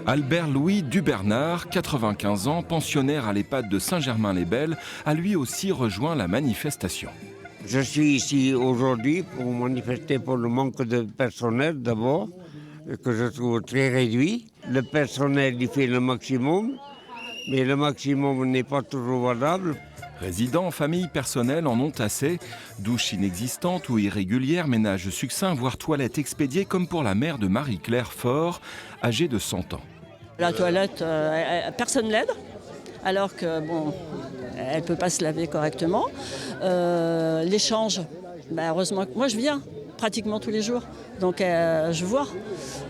Albert-Louis Dubernard, 95 ans, pensionnaire à l'EHPAD de Saint-Germain-les-Belles, a lui aussi rejoint la manifestation. Je suis ici aujourd'hui pour manifester pour le manque de personnel d'abord, que je trouve très réduit. Le personnel il fait le maximum, mais le maximum n'est pas toujours valable. Résidents, familles, personnels en ont assez. Douches inexistantes ou irrégulières, ménages succincts, voire toilettes expédiées comme pour la mère de Marie-Claire Faure, âgée de 100 ans. La toilette, personne l'aide, alors que bon, elle ne peut pas se laver correctement. L'échange, heureusement que moi je viens pratiquement tous les jours, donc je vois.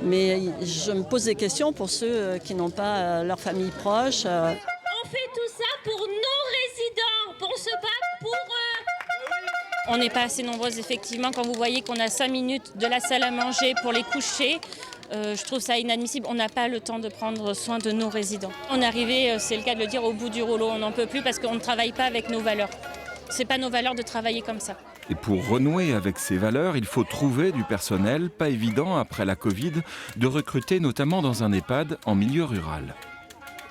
Mais je me pose des questions pour ceux qui n'ont pas leur famille proche. On fait tout ça pour nos résidents, on se bat pour eux. On n'est pas assez nombreuses effectivement, quand vous voyez qu'on a 5 minutes de la salle à manger pour les coucher. Je trouve ça inadmissible, on n'a pas le temps de prendre soin de nos résidents. On est arrivé, c'est le cas de le dire, au bout du rouleau, on n'en peut plus parce qu'on ne travaille pas avec nos valeurs. C'est pas nos valeurs de travailler comme ça. Et pour renouer avec ces valeurs, il faut trouver du personnel, pas évident après la Covid, de recruter notamment dans un EHPAD en milieu rural.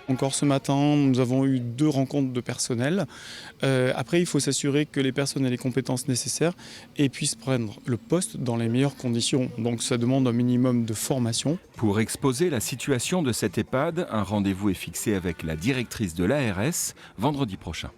Encore ce matin, nous avons eu 2 rencontres de personnel. Après, il faut s'assurer que les personnes aient les compétences nécessaires et puissent prendre le poste dans les meilleures conditions. Donc ça demande un minimum de formation. Pour exposer la situation de cet EHPAD, un rendez-vous est fixé avec la directrice de l'ARS vendredi prochain.